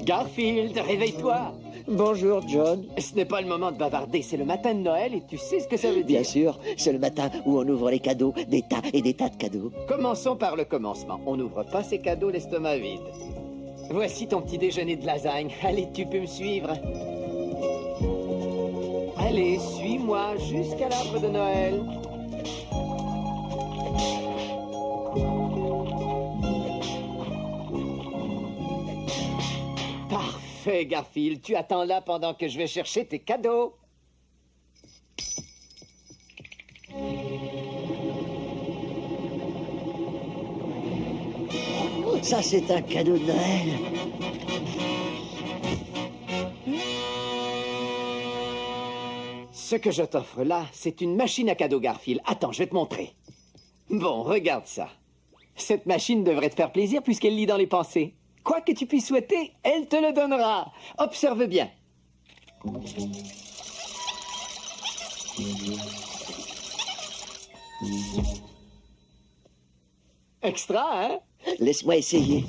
Garfield, réveille-toi! Bonjour, John. Ce n'est pas le moment de bavarder, c'est le matin de Noël et tu sais ce que ça veut dire. Bien sûr, c'est le matin où on ouvre les cadeaux, des tas et des tas de cadeaux. Commençons par le commencement. On n'ouvre pas ces cadeaux l'estomac vide. Voici ton petit déjeuner de lasagne. Allez, tu peux me suivre. Allez, suis-moi jusqu'à l'arbre de Noël. Parfait, Garfield. Tu attends là pendant que je vais chercher tes cadeaux. Ça, c'est un cadeau de Noël. Ce que je t'offre là, c'est une machine à cadeaux, Garfield. Attends, je vais te montrer. Bon, regarde ça. Cette machine devrait te faire plaisir puisqu'elle lit dans les pensées. Quoi que tu puisses souhaiter, elle te le donnera. Observe bien. Extra, hein? Laisse-moi essayer.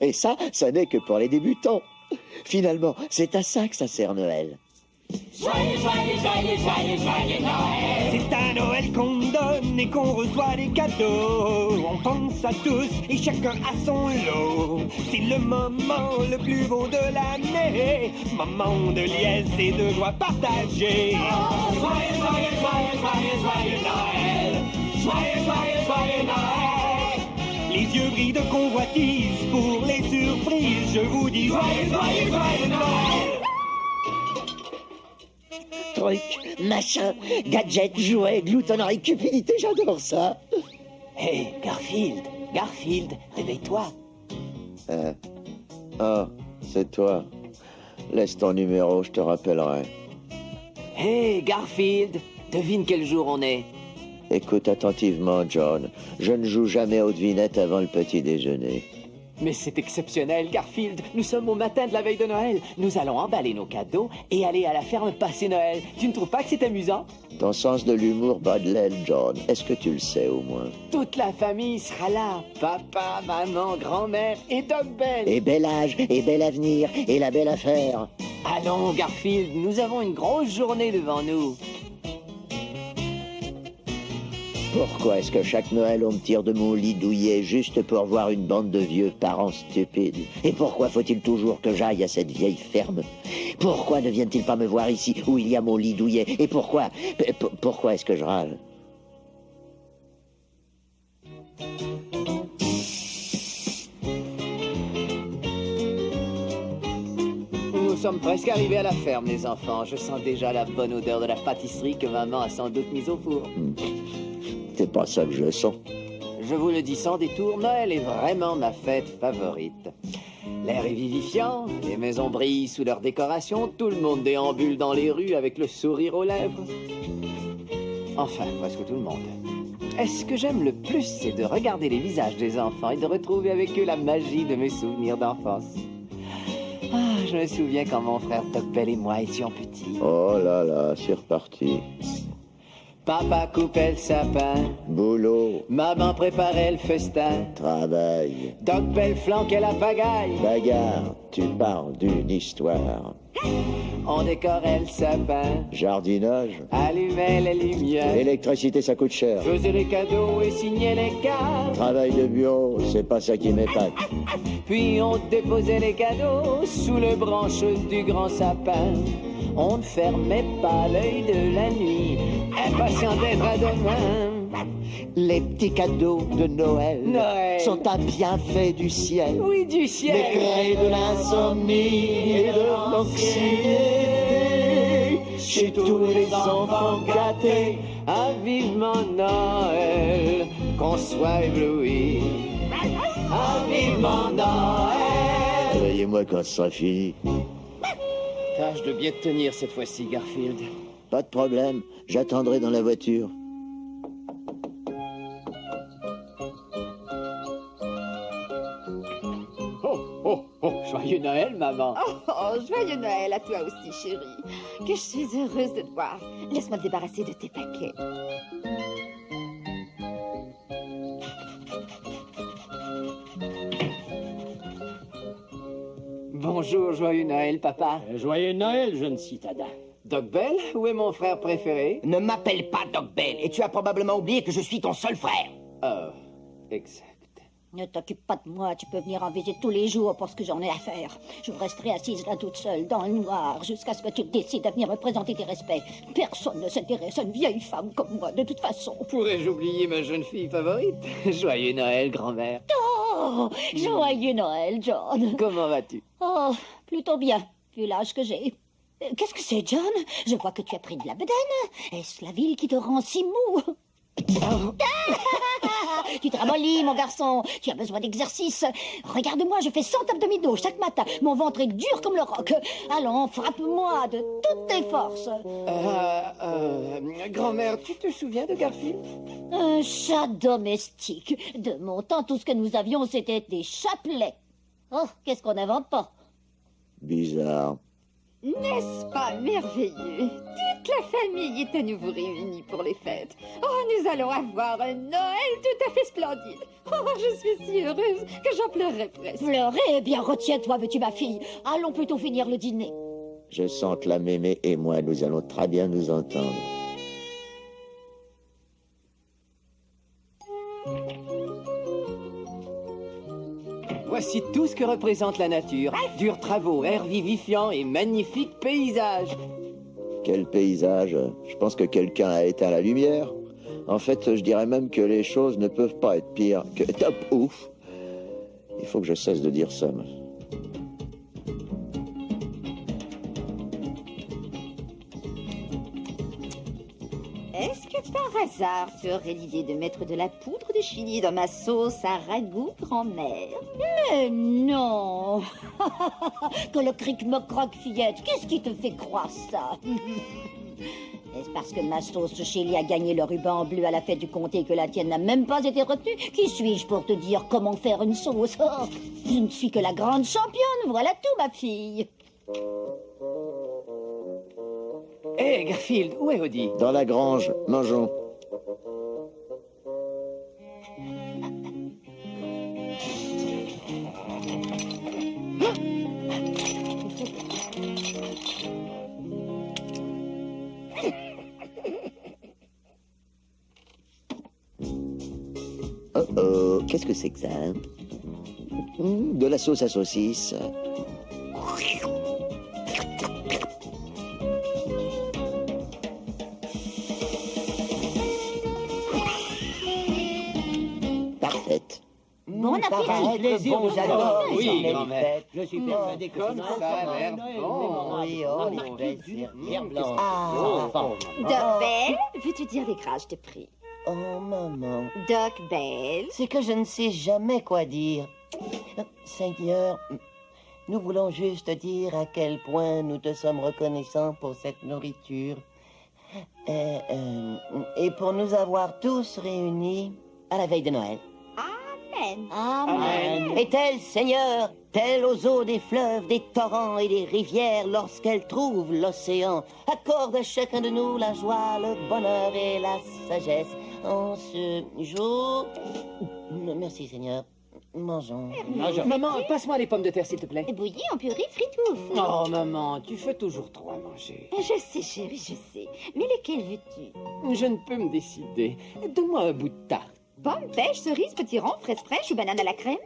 Et ça n'est que pour les débutants. Finalement, c'est à ça que ça sert Noël. Joyeux, joyeux, joyeux, joyeux, joyeux Noël! C'est à Noël qu'on donne et qu'on reçoit des cadeaux. On pense à tous et chacun a son lot. C'est le moment le plus beau de l'année. Moment de liesse et de joie partagée. Oh, joyeux, joyeux, joyeux, joyeux, joyeux Noël! Joyeux, joyeux, joyeux Noël! Les yeux brillent de convoitise pour les surprises. Je vous dis Joyeux, joyeux, joyeux Noël! Trucs, machins, gadgets, jouets, gloutonnerie, cupidité, j'adore ça. Hé, Garfield, Garfield, réveille-toi. Oh, c'est toi. Laisse ton numéro, je te rappellerai. Hé, Garfield, devine quel jour on est. Écoute attentivement, John. Je ne joue jamais aux devinettes avant le petit déjeuner. Mais c'est exceptionnel, Garfield. Nous sommes au matin de la veille de Noël. Nous allons emballer nos cadeaux et aller à la ferme passer Noël. Tu ne trouves pas que c'est amusant? Ton sens de l'humour bat de l'aile, John. Est-ce que tu le sais au moins? Toute la famille sera là. Papa, maman, grand-mère et Doc Ben. Et bel âge, et bel avenir, et la belle affaire. Allons, Garfield, nous avons une grosse journée devant nous. Pourquoi est-ce que chaque Noël on me tire de mon lit douillet juste pour voir une bande de vieux parents stupides? Et pourquoi faut-il toujours que j'aille à cette vieille ferme? Pourquoi ne viennent-ils pas me voir ici où il y a mon lit douillet? Et pourquoi est-ce que je râle? Nous sommes presque arrivés à la ferme, les enfants. Je sens déjà la bonne odeur de la pâtisserie que maman a sans doute mise au four. C'est pas ça que je sens. Je vous le dis sans détour, Noël est vraiment ma fête favorite. L'air est vivifiant, les maisons brillent sous leurs décorations, tout le monde déambule dans les rues avec le sourire aux lèvres. Enfin, presque tout le monde. Et ce que j'aime le plus, c'est de regarder les visages des enfants et de retrouver avec eux la magie de mes souvenirs d'enfance. Ah, je me souviens quand mon frère Doc Ben et moi étions petits. Oh là là, c'est reparti. Papa coupait le sapin, Boulot, maman préparait le festin, travail, Doc Ben flanquait la pagaille. bagarre, tu parles d'une histoire. On décorait le sapin, Jardinage, allumait les lumières, l'électricité ça coûte cher. faisait les cadeaux et signait les cartes. Travail de bureau, c'est pas ça qui m'épate. Puis on déposait les cadeaux sous les branches du grand sapin. On ne fermait pas l'œil de la nuit, impatient d'être à demain. Les petits cadeaux de Noël, Noël sont un bienfait du ciel. Oui, du ciel. Décret de l'insomnie et de l'anxiété. Chez tous les enfants gâtés, Ah, vivement Noël, qu'on soit ébloui. Ah, vivement Noël. réveillez-moi quand ce sera fini. Tâche de bien te tenir cette fois-ci, Garfield. Pas de problème, j'attendrai dans la voiture. Oh, oh, Joyeux Noël, maman. Joyeux Noël à toi aussi, chérie. Que je suis heureuse de te voir. Laisse-moi te débarrasser de tes paquets. Bonjour, joyeux Noël, papa. Joyeux Noël, jeune citadin. Doc Bell, où est mon frère préféré? Ne m'appelle pas Doc Bell, et tu as probablement oublié que je suis ton seul frère. Oh, exact. Ne t'occupe pas de moi, tu peux venir en visite tous les jours pour ce que j'en ai à faire. Je resterai assise là toute seule, dans le noir, jusqu'à ce que tu décides de venir me présenter tes respects. Personne ne s'intéresse à une vieille femme comme moi, de toute façon. Pourrais-je oublier ma jeune fille favorite? Joyeux Noël, grand-mère. Oh, joyeux Noël, John. Comment vas-tu? Oh, plutôt bien, vu l'âge que j'ai. Qu'est-ce que c'est, John? Je vois que tu as pris de la bedaine. Est-ce la ville qui te rend si mou? Tu te ramollis, mon garçon. Tu as besoin d'exercice. Regarde-moi, je fais 100 abdominaux chaque matin. Mon ventre est dur comme le roc. Allons, frappe-moi de toutes tes forces. Grand-mère, tu te souviens de Garfield? Un chat domestique. De mon temps, tout ce que nous avions, c'était des chapelets. Oh, qu'est-ce qu'on n'invente pas? Bizarre. N'est-ce pas merveilleux? Toute la famille est à nouveau réunie pour les fêtes. Oh, nous allons avoir un Noël tout à fait splendide. Oh, je suis si heureuse que j'en pleurerai presque. Pleurer? Eh bien, retiens-toi, veux-tu, ma fille? Allons plutôt finir le dîner. Je sens que la mémé et moi, nous allons très bien nous entendre. Voici tout ce que représente la nature. Durs travaux, air vivifiant et magnifiques paysages. Quel paysage. Je pense que quelqu'un a éteint la lumière. En fait, je dirais même que les choses ne peuvent pas être pires que... Top ouf. Il faut que je cesse de dire ça. Est-ce que par hasard, tu aurais l'idée de mettre de la poudre de chili dans ma sauce à ragoût, grand-mère? Mais non. Que le cric me croque, fillette. Qu'est-ce qui te fait croire ça? Est-ce parce que ma sauce chili a gagné le ruban bleu à la fête du comté et que la tienne n'a même pas été retenue? Qui suis-je pour te dire comment faire une sauce? Oh, je ne suis que la grande championne, voilà tout, ma fille. Hé, Garfield, où est Odie? Dans la grange, mangeons. Oh oh, qu'est-ce que c'est que ça, hein? De la sauce à saucisse. Parfaite. Bon appétit. Avec plaisir, bon, nous allons. Oui, grand-mère. Je suis persuadé que Comme ça a l'air bon. Oui, oh, bien sûr. Bien blanc. Ah, Doc Bell, veux-tu dire des grâces, je te prie? oh, maman. Doc Bell? C'est que je ne sais jamais quoi dire. Seigneur, nous voulons juste dire à quel point nous te sommes reconnaissants pour cette nourriture et pour nous avoir tous réunis à la veille de Noël. Amen. Amen. Et tel, Seigneur, tel aux eaux des fleuves, des torrents et des rivières, lorsqu'elles trouvent l'océan, accorde à chacun de nous la joie, le bonheur et la sagesse en ce jour. Merci, Seigneur. Mangeons. Maman, passe-moi les pommes de terre, s'il te plaît. Bouilli en purée, frites ou au four? Oh, maman, tu fais toujours trop à manger. Je sais, chérie, je sais. Mais lesquels veux-tu? Je ne peux me décider. Donne-moi un bout de tarte. Pomme, pêche, cerise, potiron, fraise fraîche ou banane à la crème?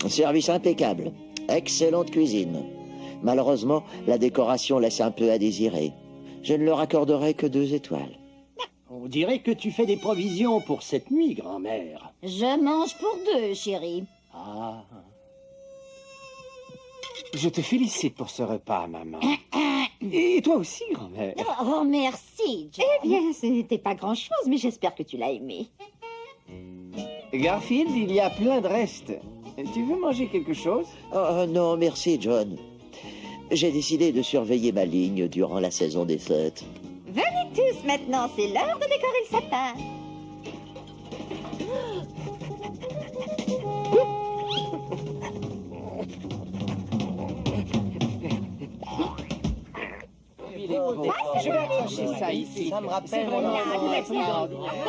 Service impeccable. Excellente cuisine. Malheureusement, la décoration laisse un peu à désirer. Je ne leur accorderai que 2 étoiles. On dirait que tu fais des provisions pour cette nuit, grand-mère. Je mange pour 2, chérie. Ah. Je te félicite pour ce repas, maman. Et toi aussi, grand-mère. Oh, merci, John. Eh bien, ce n'était pas grand-chose, mais j'espère que tu l'as aimé. Garfield, il y a plein de restes. Tu veux manger quelque chose? Oh non, merci, John. J'ai décidé de surveiller ma ligne durant la saison des fêtes. Venez tous, maintenant c'est l'heure de décorer le sapin. Je vais accrocher ça ici. Ça me rappelle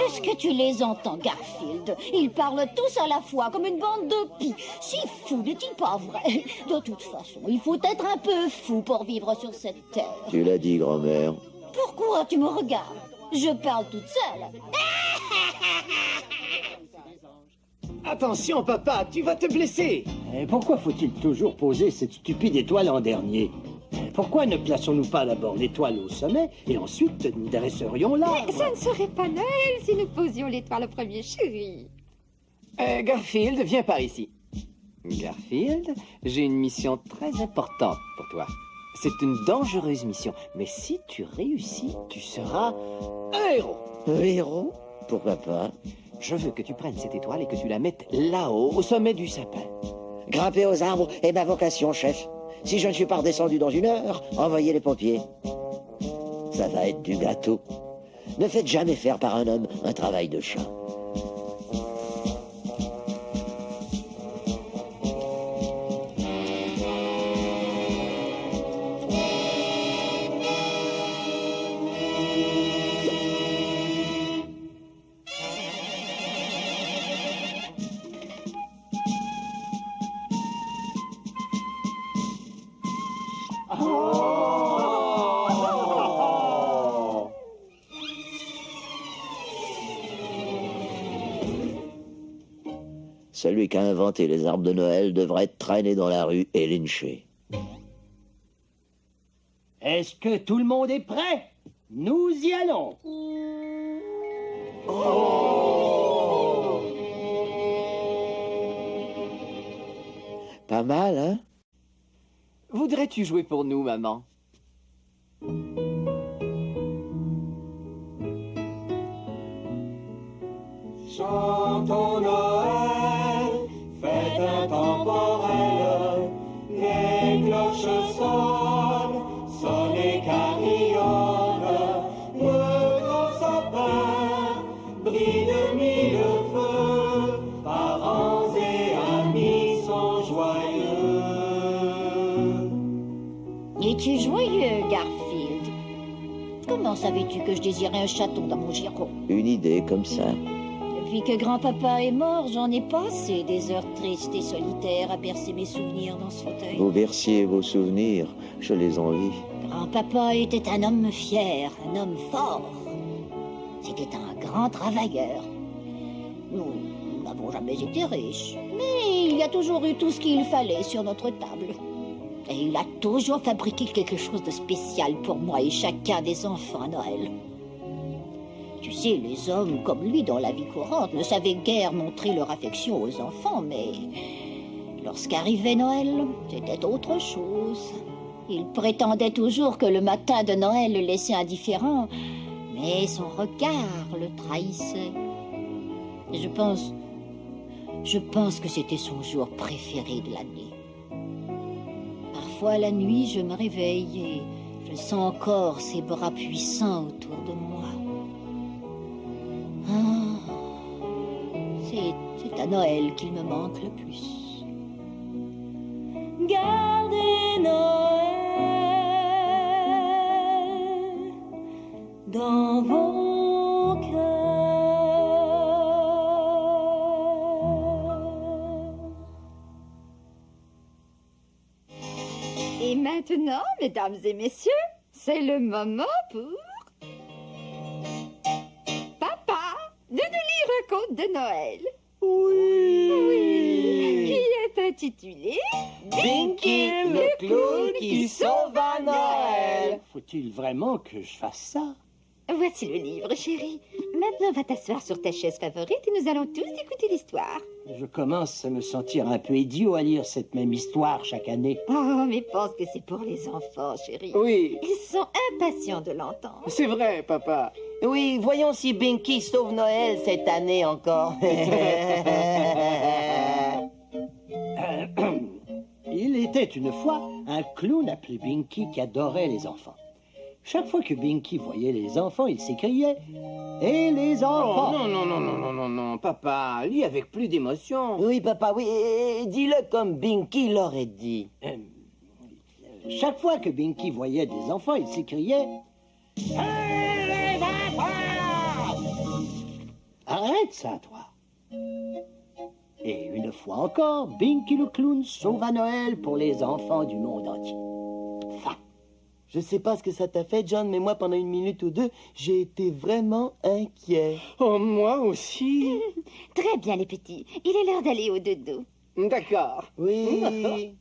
Est-ce que tu les entends, Garfield? Ils parlent tous à la fois, comme une bande de pies. Si fou, n'est-il pas vrai? De toute façon, il faut être un peu fou pour vivre sur cette terre. Tu l'as dit, grand-mère. Pourquoi tu me regardes? Je parle toute seule. Attention, papa, tu vas te blesser. Pourquoi faut-il toujours poser cette stupide étoile en dernier? Pourquoi ne plaçons-nous pas d'abord l'étoile au sommet et ensuite nous dresserions l'arbre? Mais ça ne serait pas Noël si nous posions l'étoile au premier, chéri. Garfield, viens par ici. Garfield, j'ai une mission très importante pour toi. C'est une dangereuse mission, mais si tu réussis, tu seras un héros. Un héros? Pourquoi pas? Je veux que tu prennes cette étoile et que tu la mettes là-haut, au sommet du sapin. Grimper aux arbres est ma vocation, chef. Si je ne suis pas redescendu dans 1 heure, envoyez les pompiers. Ça va être du gâteau. Ne faites jamais faire par un homme un travail de chat. Celui qui a inventé les arbres de Noël devrait être traîné dans la rue et lynché. Est-ce que tout le monde est prêt? Nous y allons. Pas mal, hein? Voudrais-tu jouer pour nous, maman? Chantons Noël, fête intemporelle, les cloches sonnent, sonnent les carillonnes, le grand sapin brille de 1000 feux, parents et amis sont joyeux. Es-tu joyeux, Garfield? Comment savais-tu que je désirais un château dans mon giron? Une idée comme ça. Depuis que grand-papa est mort, j'en ai passé des heures tristes et solitaires à bercer mes souvenirs dans ce fauteuil. Vous berciez vos souvenirs, je les envie. Grand-papa était un homme fier, un homme fort. C'était un grand travailleur. Nous n'avons jamais été riches, mais il y a toujours eu tout ce qu'il fallait sur notre table. Et il a toujours fabriqué quelque chose de spécial pour moi et chacun des enfants à Noël. Tu sais, les hommes comme lui dans la vie courante ne savaient guère montrer leur affection aux enfants, mais lorsqu'arrivait Noël, c'était autre chose. Il prétendait toujours que le matin de Noël le laissait indifférent, mais son regard le trahissait. Et je pense que c'était son jour préféré de l'année. Parfois la nuit, je me réveille et je sens encore ses bras puissants autour de moi. Ah, c'est à Noël qu'il me manque le plus. Gardez Noël dans vos cœurs. Et maintenant, mesdames et messieurs, c'est le moment pour Papa de nous lire un conte de Noël. Oui. Qui est intitulé Binky, le clown qui sauva Noël. Faut-il vraiment que je fasse ça? Voici le livre, chérie. Maintenant, va t'asseoir sur ta chaise favorite et nous allons tous écouter l'histoire. Je commence à me sentir un peu idiot à lire cette même histoire chaque année. Oh, mais pense que c'est pour les enfants, chérie. Oui, Ils sont impatients de l'entendre. c'est vrai, papa. Oui, voyons si Binky sauve Noël cette année encore. Il était une fois un clown appelé Binky qui adorait les enfants. Chaque fois que Binky voyait les enfants, il s'écriait « Et les enfants !» Non, papa, lis avec plus d'émotion. Oui, papa, oui, et dis-le comme Binky l'aurait dit. Chaque fois que Binky voyait des enfants, il s'écriait « Et les enfants !» Arrête ça, toi. Et une fois encore, Binky le clown sauva Noël pour les enfants du monde entier. Fin. Je sais pas ce que ça t'a fait, John, mais moi, pendant 1 minute ou 2, j'ai été vraiment inquiet. Oh, moi aussi. Très bien, les petits. Il est l'heure d'aller au dodo. D'accord. Oui.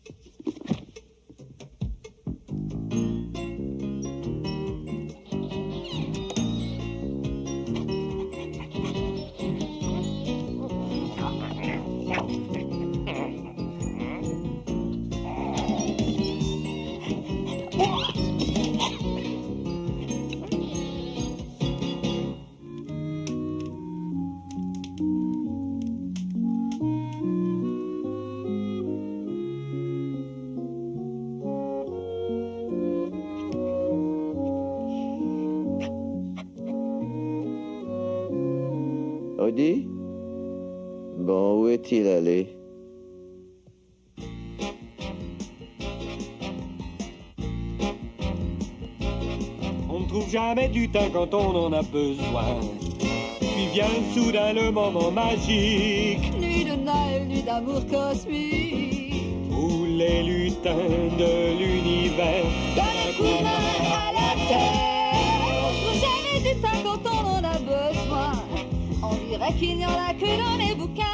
Odie? Bon, où est-il allé? On ne trouve jamais du temps quand on en a besoin. Puis vient soudain le moment magique Nuit de Noël, nuit d'amour cosmique. où les lutins de l'univers Donne un coup de main à la terre. On trouve jamais du temps quand on en a besoin. On dirait qu'il n'y en a que dans les bouquins.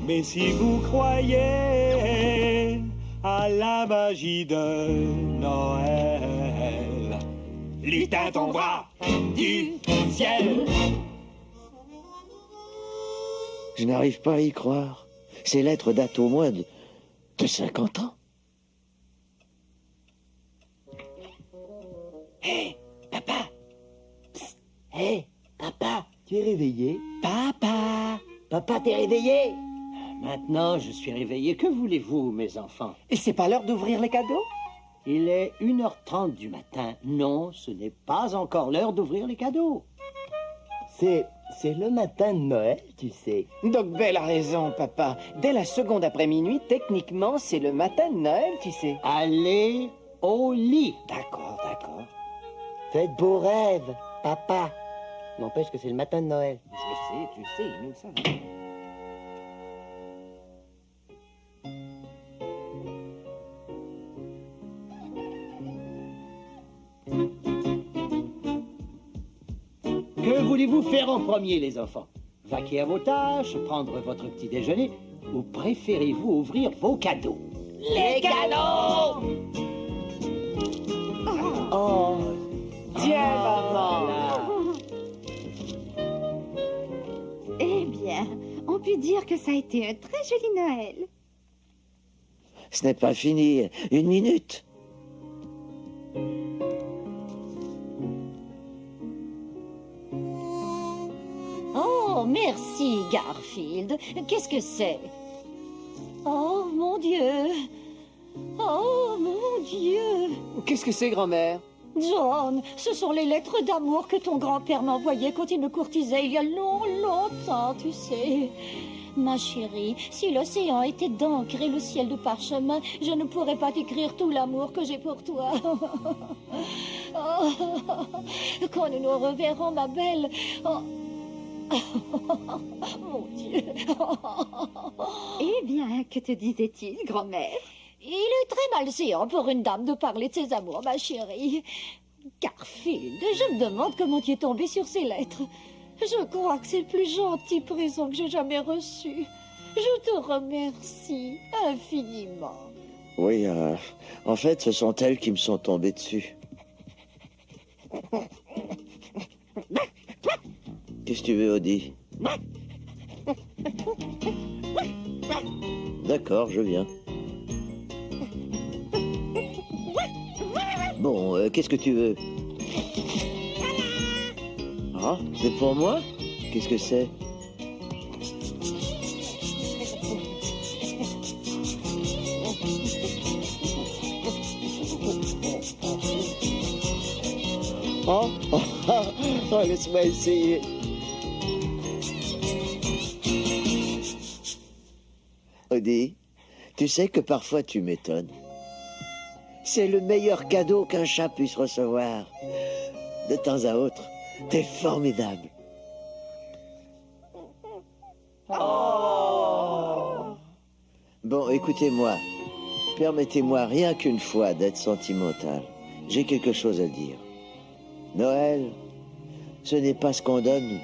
Mais si vous croyez à la magie de Noël, lutin tombera du ciel. Je n'arrive pas à y croire. Ces lettres datent au moins de 50 ans. Hé, papa. Psst. Hé, papa, tu es réveillé? Papa. Papa, t'es réveillé? Maintenant, je suis réveillé. Que voulez-vous, mes enfants? Et c'est pas l'heure d'ouvrir les cadeaux? Il est 1h30 du matin. Non, ce n'est pas encore l'heure d'ouvrir les cadeaux. C'est le matin de Noël, tu sais. Doc Bell a raison, papa. Dès la seconde après minuit, techniquement, c'est le matin de Noël, tu sais. Allez au lit. D'accord, d'accord. Faites beaux rêves, papa. N'empêche que c'est le matin de Noël. Je le sais, tu le sais, nous le savons. Que voulez-vous faire en premier, les enfants? Vaquer à vos tâches, prendre votre petit déjeuner, ou préférez-vous ouvrir vos cadeaux? Les cadeaux! Oh, Tiens, maman. Eh bien, on peut dire que ça a été un très joli Noël. Ce n'est pas fini. 1 minute. Oh, merci, Garfield. Qu'est-ce que c'est? Oh, mon Dieu. Oh, mon Dieu. Qu'est-ce que c'est, grand-mère? John, ce sont les lettres d'amour que ton grand-père m'envoyait quand il me courtisait il y a longtemps, tu sais. Ma chérie, si l'océan était d'encre et le ciel de parchemin, je ne pourrais pas t'écrire tout l'amour que j'ai pour toi. Oh, quand nous nous reverrons, ma belle. Oh. Mon Dieu. Eh bien, que te disait-il, grand-mère? Il est très malséant pour une dame de parler de ses amours, ma chérie. Garfield, je me demande comment tu es tombé sur ces lettres. Je crois que c'est le plus gentil présent que j'ai jamais reçu. Je te remercie infiniment. Oui, en fait, ce sont elles qui me sont tombées dessus. Qu'est-ce que tu veux, Odie? D'accord, je viens. Bon, qu'est-ce que tu veux? Ah, c'est pour moi? Qu'est-ce que c'est? Oh, laisse-moi essayer. Odie, tu sais que parfois tu m'étonnes. C'est le meilleur cadeau qu'un chat puisse recevoir. De temps à autre, t'es formidable. Bon, écoutez-moi. Permettez-moi rien qu'une fois d'être sentimental. J'ai quelque chose à dire. Noël, ce n'est pas ce qu'on donne,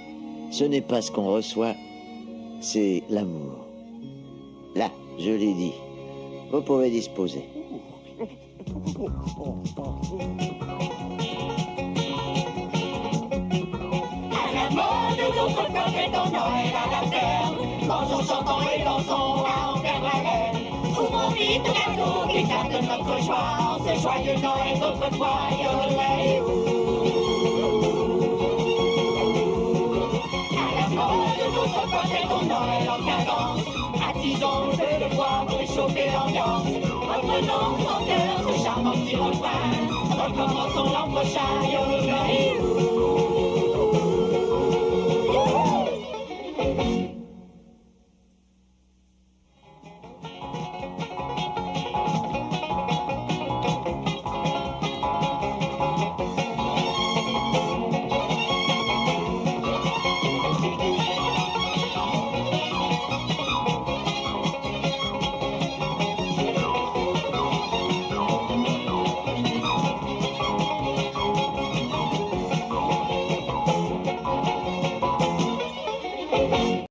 ce n'est pas ce qu'on reçoit, c'est l'amour. Là, je l'ai dit. Vous pouvez disposer. À la mode d'autres peuples fêtons Noël à la ferme, mangeons, chantons et dansons à en perdre haleine. Ouvrons vite le gâteau qui garde notre joie, en ce joyeux Noël d'autrefois, yodelay. À la mode d'autres peuples fêtons Noël en cadence, attisons le feu de bois pour réchauffer l'ambiance. Reprenons en cœur ce charmant petit refrain, recommençons l'an prochain, yodelay.